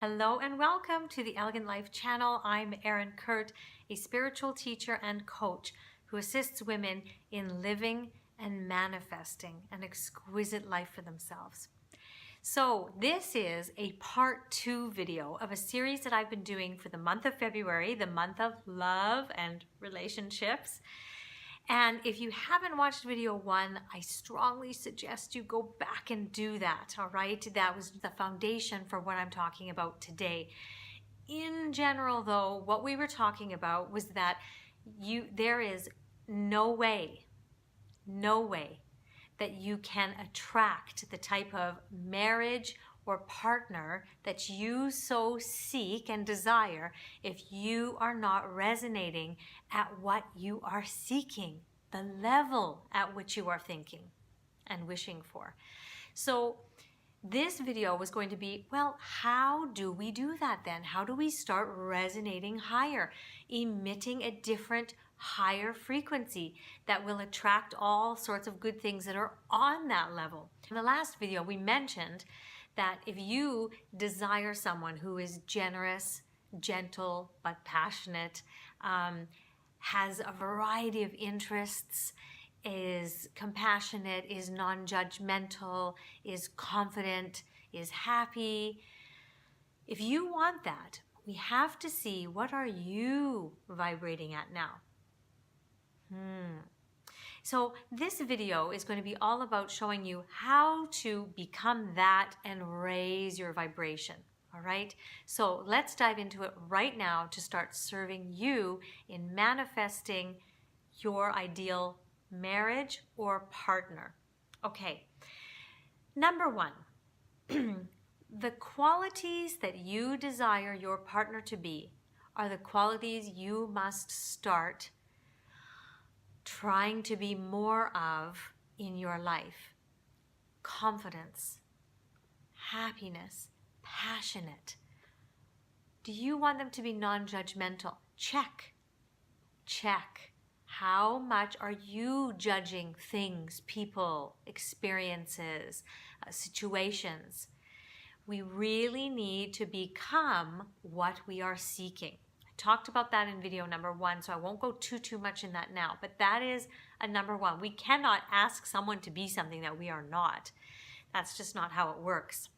Hello and welcome to the Elegant Life channel. I'm Erin Kurt, a spiritual teacher and coach who assists women in living and manifesting an exquisite life for themselves. So this is a part 2 video of a series that I've been doing for the month of February, the month of love and relationships. And if you haven't watched video 1, I strongly suggest you go back and do that, all right? That was the foundation for what I'm talking about today. In general, though, what we were talking about was that there is no way that you can attract the type of marriage or partner that you so seek and desire if you are not resonating at what you are seeking, the level at which you are thinking and wishing for. So this video was going to be, well, how do we do that then? How do we start resonating higher, emitting a different, higher frequency that will attract all sorts of good things that are on that level? In the last video, we mentioned that if you desire someone who is generous, gentle, but passionate, has a variety of interests, is compassionate, is non-judgmental, is confident, is happy. If you want that, we have to see, what are you vibrating at now? So this video is going to be all about showing you how to become that and raise your vibration. All right, so let's dive into it right now to start serving you in manifesting your ideal marriage or partner. Okay, number 1, the qualities that you desire your partner to be are the qualities you must start trying to be more of in your life. Confidence, happiness, passionate. Do you want them to be non-judgmental? Check. How much are you judging things, people, experiences, situations? We really need to become what we are seeking. Talked about that in video number 1, so I won't go too much in that now, but that is a number 1. We cannot ask someone to be something that we are not. That's just not how it works.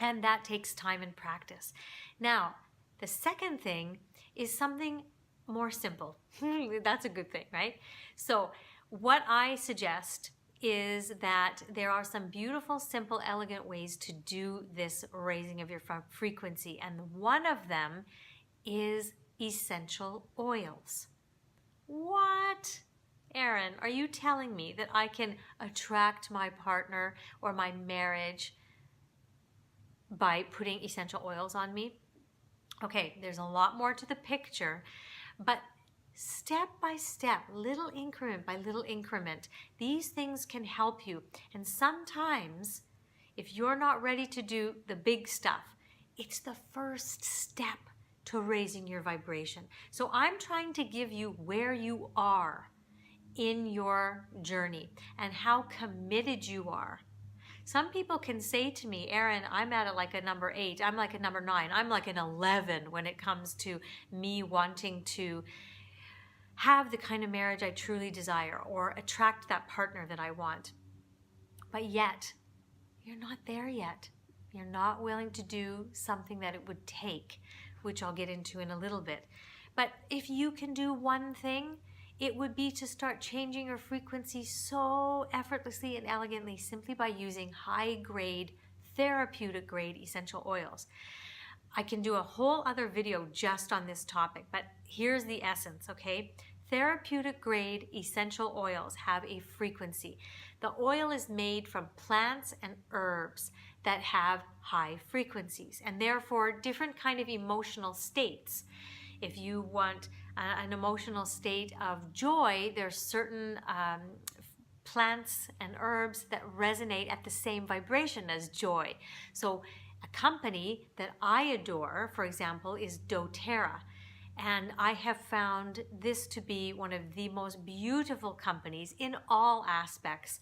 And that takes time and practice. Now, the second thing is something more simple. That's a good thing, right? So what I suggest is that there are some beautiful, simple, elegant ways to do this raising of your frequency. And one of them is essential oils. What? Erin, are you telling me that I can attract my partner or my marriage by putting essential oils on me? Okay, there's a lot more to the picture, but step by step, little increment by little increment, these things can help you. And sometimes, if you're not ready to do the big stuff, it's the first step to raising your vibration. So I'm trying to give you where you are in your journey and how committed you are. Some people can say to me, Erin, I'm at like a number 8, I'm like a number 9, I'm like an 11 when it comes to me wanting to have the kind of marriage I truly desire or attract that partner that I want. But yet, you're not there yet. You're not willing to do something that it would take, which I'll get into in a little bit. But if you can do one thing, it would be to start changing your frequency so effortlessly and elegantly simply by using high-grade, therapeutic grade essential oils. I can do a whole other video just on this topic, but here's the essence, okay? Therapeutic grade essential oils have a frequency. The oil is made from plants and herbs that have high frequencies and therefore different kind of emotional states. If you want an emotional state of joy, there's certain plants and herbs that resonate at the same vibration as joy. So a company that I adore, for example, is doTerra. And I have found this to be one of the most beautiful companies in all aspects.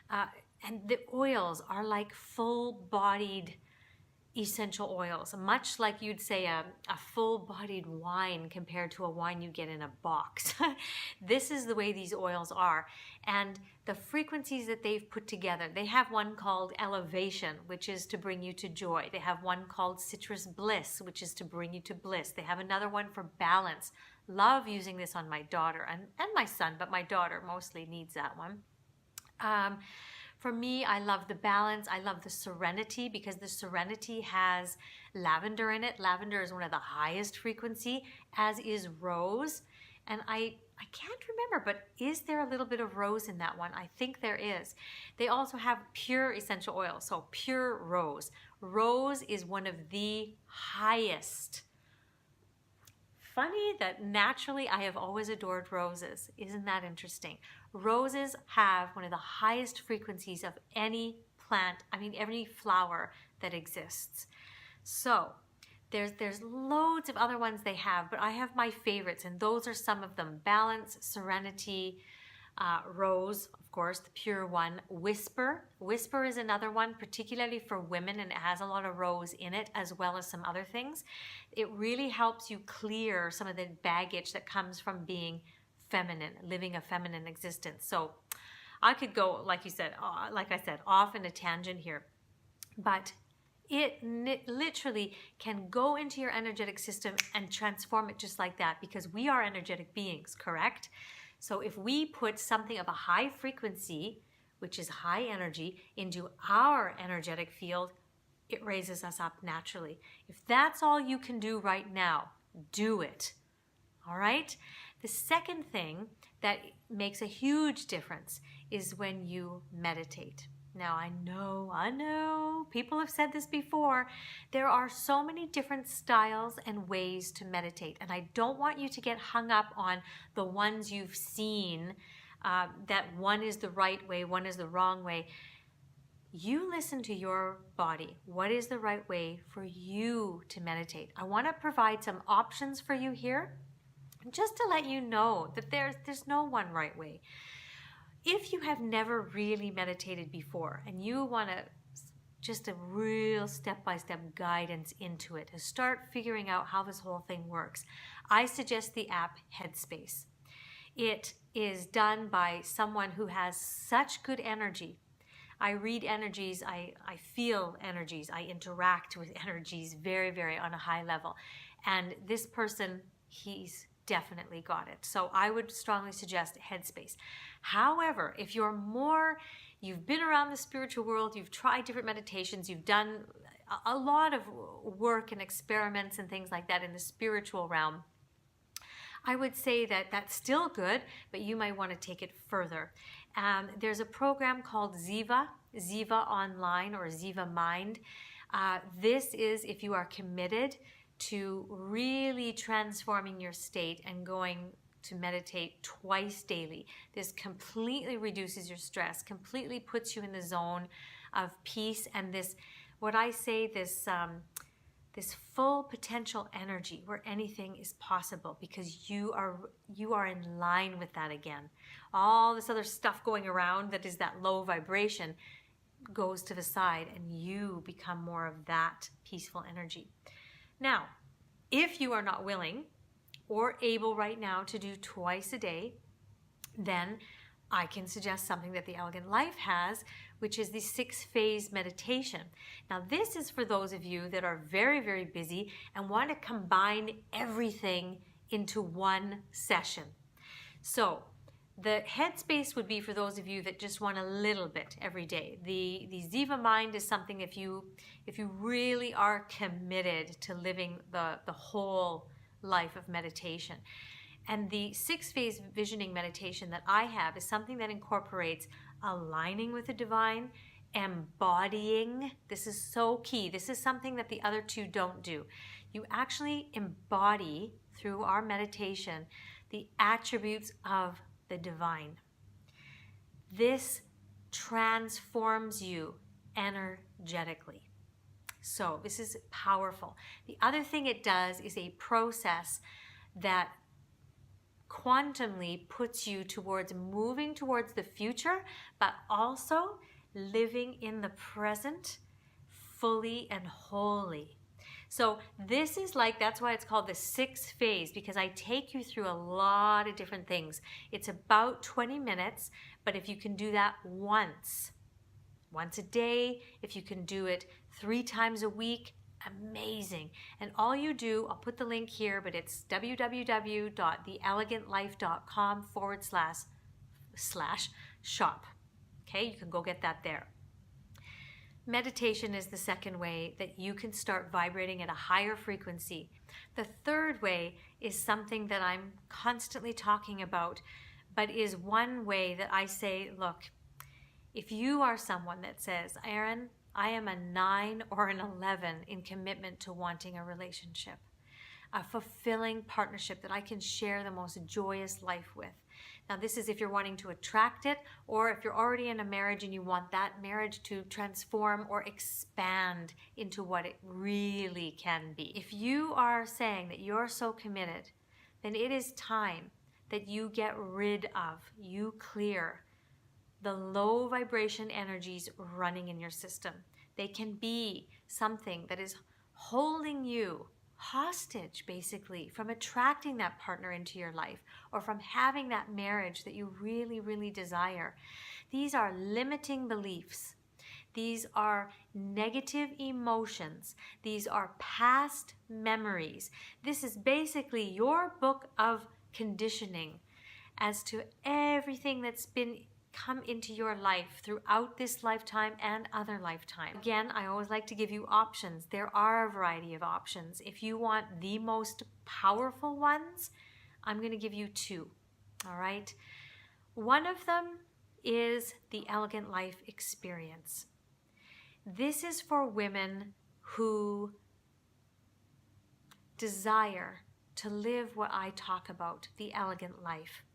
And the oils are like full-bodied essential oils, much like you'd say a full-bodied wine compared to a wine you get in a box. This is the way these oils are. And the frequencies that they've put together, they have one called Elevation, which is to bring you to joy. They have one called Citrus Bliss, which is to bring you to bliss. They have another one for balance. Love using this on my daughter and my son, but my daughter mostly needs that one. For me, I love the balance. I love the Serenity because the Serenity has lavender in it. Lavender is one of the highest frequency, as is rose. And I can't remember, but is there a little bit of rose in that one? I think there is. They also have pure essential oil, so pure rose. Rose is one of the highest. Funny that naturally I have always adored roses. Isn't that interesting? Roses have one of the highest frequencies of any plant, any flower that exists. So there's loads of other ones they have, but I have my favorites, and those are some of them. Balance, Serenity, Rose, of course, the pure one. Whisper. Whisper is another one, particularly for women, and it has a lot of rose in it, as well as some other things. It really helps you clear some of the baggage that comes from being feminine, living a feminine existence. So I could go, like I said, off in a tangent here, but it literally can go into your energetic system and transform it just like that, because we are energetic beings, correct? So if we put something of a high frequency, which is high energy, into our energetic field, it raises us up naturally. If that's all you can do right now, do it. All right? The second thing that makes a huge difference is when you meditate. Now, I know, people have said this before. There are so many different styles and ways to meditate, and I don't want you to get hung up on the ones you've seen, that one is the right way, one is the wrong way. You listen to your body. What is the right way for you to meditate? I want to provide some options for you here, just to let you know that there's no one right way. If you have never really meditated before and you want just a real step-by-step guidance into it, to start figuring out how this whole thing works, I suggest the app Headspace. It is done by someone who has such good energy. I read energies, I feel energies, I interact with energies very, very on a high level. And this person, he's definitely got it. So I would strongly suggest Headspace. However, if you've been around the spiritual world, you've tried different meditations, you've done a lot of work and experiments and things like that in the spiritual realm, I would say that that's still good, but you might want to take it further. There's a program called Ziva Online or Ziva Mind. This is if you are committed to really transforming your state and going to meditate twice daily. This completely reduces your stress, completely puts you in the zone of peace, and this full potential energy where anything is possible, because you are in line with that again. All this other stuff going around that is that low vibration goes to the side, and you become more of that peaceful energy. Now, if you are not willing or able right now to do twice a day, then I can suggest something that the Elegant Life has, which is the 6-phase meditation. Now, this is for those of you that are very, very busy and want to combine everything into one session. So the Headspace would be for those of you that just want a little bit every day. The Ziva Mind is something if you really are committed to living the whole life of meditation. And the 6-phase visioning meditation that I have is something that incorporates aligning with the divine, embodying. This is so key. This is something that the other two don't do. You actually embody through our meditation the attributes of the divine. This transforms you energetically. So this is powerful. The other thing it does is a process that quantumly puts you towards moving towards the future, but also living in the present fully and wholly. So this is like, that's why it's called the 6 phase, because I take you through a lot of different things. It's about 20 minutes, but if you can do that once a day, if you can do it 3 times a week, amazing. And all you do, I'll put the link here, but it's www.theelegantlife.com/shop. Okay, you can go get that there. Meditation is the second way that you can start vibrating at a higher frequency. The third way is something that I'm constantly talking about, but is one way that I say, look, if you are someone that says, Erin, I am a 9 or an 11 in commitment to wanting a relationship, a fulfilling partnership that I can share the most joyous life with. Now, this is if you're wanting to attract it, or if you're already in a marriage and you want that marriage to transform or expand into what it really can be. If you are saying that you're so committed, then it is time that you get rid of, you clear the low vibration energies running in your system. They can be something that is holding you hostage, basically, from attracting that partner into your life or from having that marriage that you really, really desire. These are limiting beliefs. These are negative emotions. These are past memories. This is basically your book of conditioning as to everything that's been come into your life throughout this lifetime and other lifetimes. Again, I always like to give you options. There are a variety of options. If you want the most powerful ones, I'm going to give you 2. All right. One of them is the Elegant Life Experience. This is for women who desire to live what I talk about, the elegant life.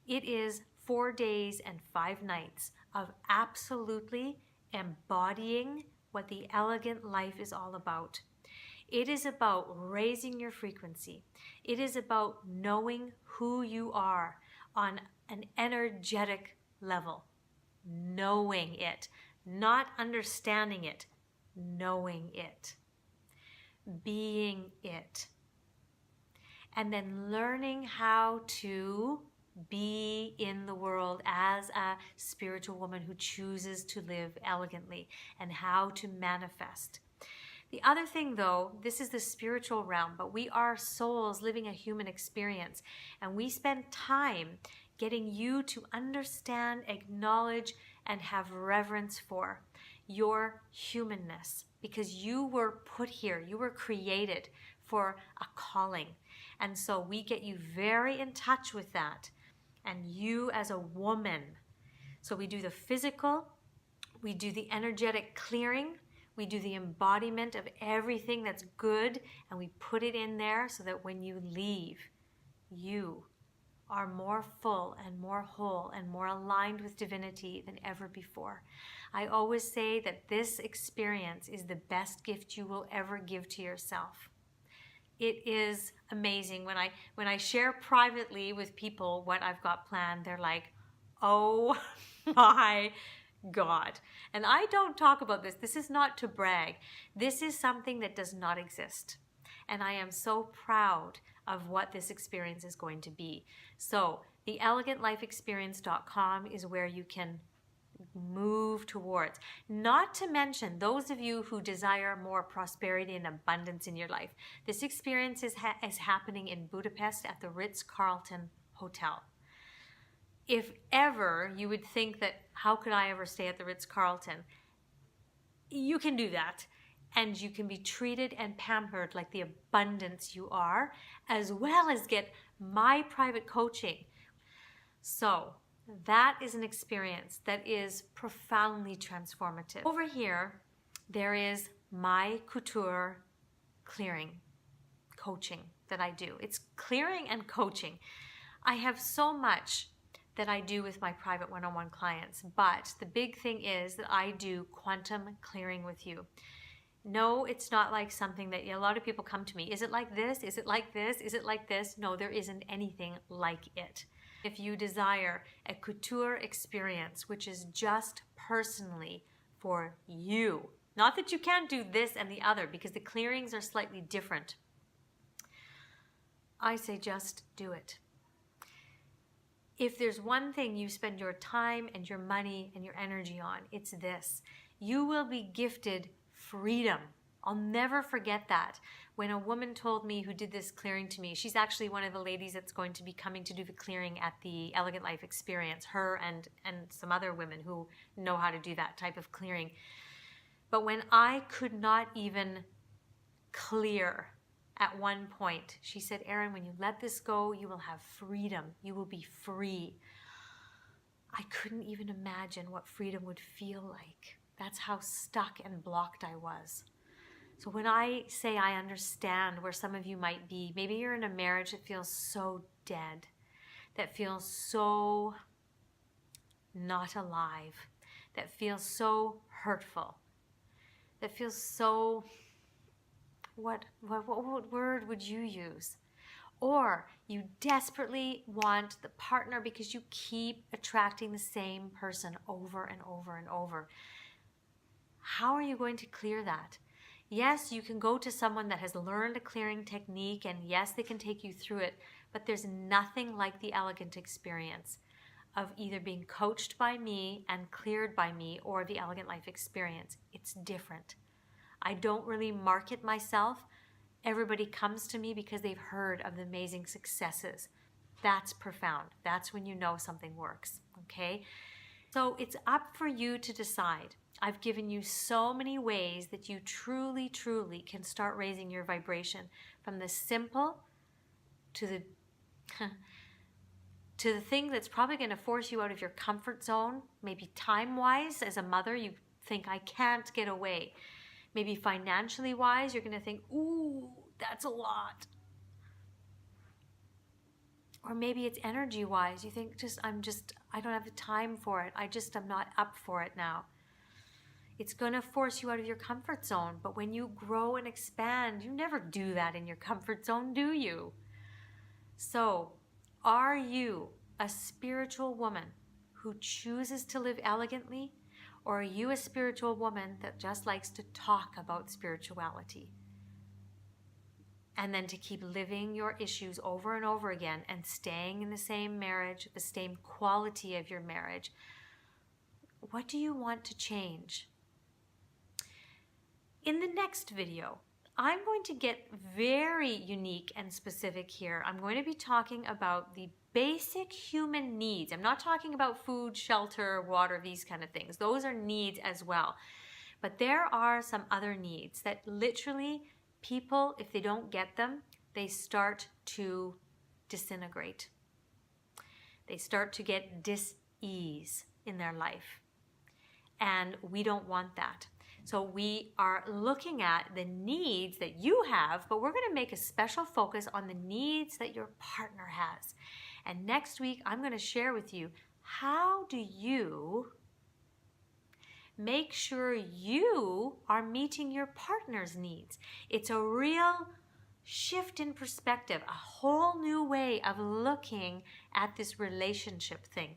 It is 4 days and 5 nights of absolutely embodying what the elegant life is all about. It is about raising your frequency. It is about knowing who you are on an energetic level. Knowing it, not understanding it, knowing it. Being it. And then learning how to be in the world as a spiritual woman who chooses to live elegantly, and how to manifest. The other thing, though, this is the spiritual realm, but we are souls living a human experience, and we spend time getting you to understand, acknowledge, and have reverence for your humanness, because you were put here, you were created for a calling. And so we get you very in touch with that. And you as a woman. So we do the physical, we do the energetic clearing, we do the embodiment of everything that's good, and we put it in there so that when you leave, you are more full and more whole and more aligned with divinity than ever before. I always say that this experience is the best gift you will ever give to yourself. It is amazing. When I share privately with people what I've got planned, they're like, oh my God. And I don't talk about this. This is not to brag. This is something that does not exist. And I am so proud of what this experience is going to be. So theelegantlifeexperience.com is where you can move towards. Not to mention those of you who desire more prosperity and abundance in your life. This experience is happening in Budapest at the Ritz-Carlton Hotel. If ever you would think that, how could I ever stay at the Ritz-Carlton? You can do that. And you can be treated and pampered like the abundance you are, as well as get my private coaching. So that is an experience that is profoundly transformative. Over here, there is my couture clearing coaching that I do. It's clearing and coaching. I have so much that I do with my private one-on-one clients, but the big thing is that I do quantum clearing with you. No, it's not like something that a lot of people come to me. Is it like this? Is it like this? Is it like this? No, there isn't anything like it. If you desire a couture experience, which is just personally for you, Not that you can't do this and the other, because the clearings are slightly different. I say just do it. If there's one thing you spend your time and your money and your energy on, it's this. You will be gifted freedom. I'll never forget that. When a woman told me, who did this clearing to me, she's actually one of the ladies that's going to be coming to do the clearing at the Elegant Life Experience, her and some other women who know how to do that type of clearing. But when I could not even clear at one point, she said, Erin, when you let this go, you will have freedom. You will be free. I couldn't even imagine what freedom would feel like. That's how stuck and blocked I was. So when I say I understand where some of you might be, maybe you're in a marriage that feels so dead, that feels so not alive, that feels so hurtful, that feels so, what word would you use? Or you desperately want the partner because you keep attracting the same person over and over and over. How are you going to clear that? Yes, you can go to someone that has learned a clearing technique, and yes, they can take you through it, but there's nothing like the elegant experience of either being coached by me and cleared by me or the Elegant Life Experience. It's different. I don't really market myself. Everybody comes to me because they've heard of the amazing successes. That's profound. That's when you know something works, okay? So it's up for you to decide. I've given you so many ways that you truly, truly can start raising your vibration, from the simple to the to the thing that's probably going to force you out of your comfort zone. Maybe time-wise, as a mother, you think, I can't get away. Maybe financially wise, you're going to think, ooh, that's a lot. Or maybe it's energy wise. You think, I don't have the time for it. I'm not up for it now. It's going to force you out of your comfort zone. But when you grow and expand, you never do that in your comfort zone, do you? So, are you a spiritual woman who chooses to live elegantly? Or are you a spiritual woman that just likes to talk about spirituality? And then to keep living your issues over and over again and staying in the same marriage, the same quality of your marriage. What do you want to change? In the next video, I'm going to get very unique and specific here. I'm going to be talking about the basic human needs. I'm not talking about food, shelter, water, these kind of things. Those are needs as well. But there are some other needs that literally people, if they don't get them, they start to disintegrate. They start to get dis-ease in their life. And we don't want that. So we are looking at the needs that you have, but we're going to make a special focus on the needs that your partner has. And next week, I'm going to share with you, how do you make sure you are meeting your partner's needs? It's a real shift in perspective, a whole new way of looking at this relationship thing.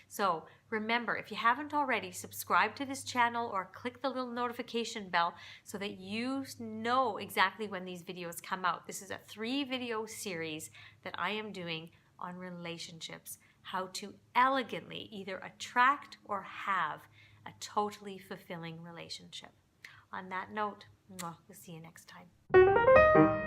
So remember, if you haven't already, subscribe to this channel or click the little notification bell so that you know exactly when these videos come out. This is a 3-video series that I am doing on relationships, how to elegantly either attract or have a totally fulfilling relationship. On that note, we'll see you next time.